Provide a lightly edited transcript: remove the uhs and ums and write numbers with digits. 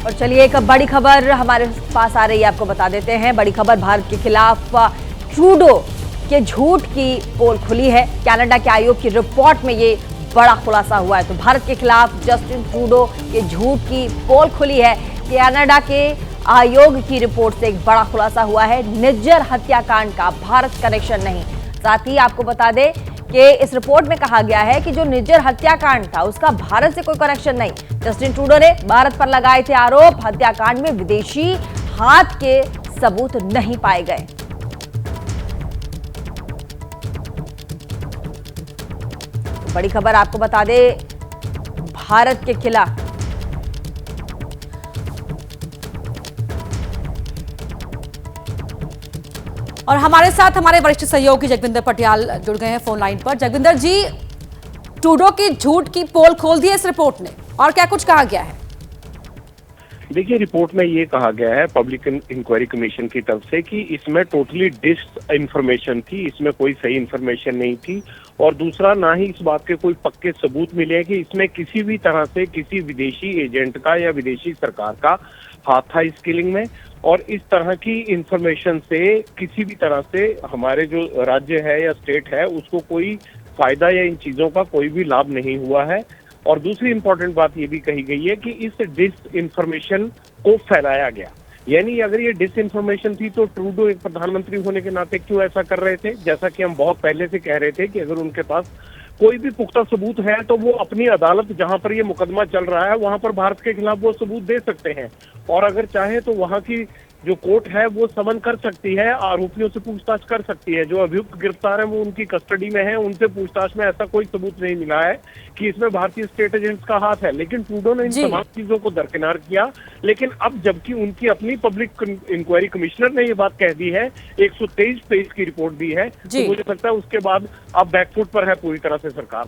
और चलिए एक बड़ी खबर हमारे पास आ रही है, आपको बता देते हैं। बड़ी खबर, भारत के खिलाफ ट्रूडो के झूठ की पोल खुली है। कनाडा के आयोग की रिपोर्ट में ये बड़ा खुलासा हुआ है। तो भारत के खिलाफ जस्टिन ट्रूडो के झूठ की पोल खुली है। कनाडा के आयोग की रिपोर्ट से एक बड़ा खुलासा हुआ है। निज्जर हत्याकांड का भारत कनेक्शन नहीं। साथ ही आपको बता दें कि इस रिपोर्ट में कहा गया है कि जो निज्जर हत्याकांड था उसका भारत से कोई कनेक्शन नहीं। जस्टिन ट्रूडो ने भारत पर लगाए थे आरोप। हत्याकांड में विदेशी हाथ के सबूत नहीं पाए गए। बड़ी खबर आपको बता दें, भारत के खिलाफ और हमारे साथ हमारे वरिष्ठ सहयोगी जगविंदर पटियाल जुड़ गए हैं फोन लाइन पर। जगविंदर जी, ट्रूडो की झूठ की पोल खोल दी है इस रिपोर्ट ने, और क्या कुछ कहा गया है? देखिए, रिपोर्ट में ये कहा गया है पब्लिक इंक्वायरी कमीशन की तरफ से कि इसमें टोटली डिस इंफॉर्मेशन थी, इसमें कोई सही इंफॉर्मेशन नहीं थी। और दूसरा, ना ही इस बात के कोई पक्के सबूत मिले हैं कि इसमें किसी भी तरह से किसी विदेशी एजेंट का या विदेशी सरकार का हाथ था इस किलिंग में। और इस तरह की इंफॉर्मेशन से किसी भी तरह से हमारे जो राज्य है या स्टेट है उसको कोई फायदा या इन चीजों का कोई भी लाभ नहीं हुआ है। और दूसरी इंपॉर्टेंट बात ये भी कही गई है कि इस डिस इंफॉर्मेशन को फैलाया गया। यानी अगर ये डिस इंफॉर्मेशन थी तो ट्रूडो एक प्रधानमंत्री होने के नाते क्यों ऐसा कर रहे थे? जैसा कि हम बहुत पहले से कह रहे थे कि अगर उनके पास कोई भी पुख्ता सबूत है तो वो अपनी अदालत जहां पर ये मुकदमा चल रहा है वहां पर भारत के खिलाफ वो सबूत दे सकते हैं। और अगर चाहे तो वहां की जो कोर्ट है वो समन कर सकती है, आरोपियों से पूछताछ कर सकती है। जो अभियुक्त गिरफ्तार है वो उनकी कस्टडी में है, उनसे पूछताछ में ऐसा कोई सबूत नहीं मिला है कि इसमें भारतीय स्टेट एजेंट्स का हाथ है। लेकिन ट्रूडो ने इन तमाम चीजों को दरकिनार किया। लेकिन अब जबकि उनकी अपनी पब्लिक इंक्वायरी कमिश्नर ने ये बात कह दी है, 123 पेज की रिपोर्ट दी है, तो मुझे लगता है उसके बाद अब बैकफुट पर है पूरी तरह से सरकार।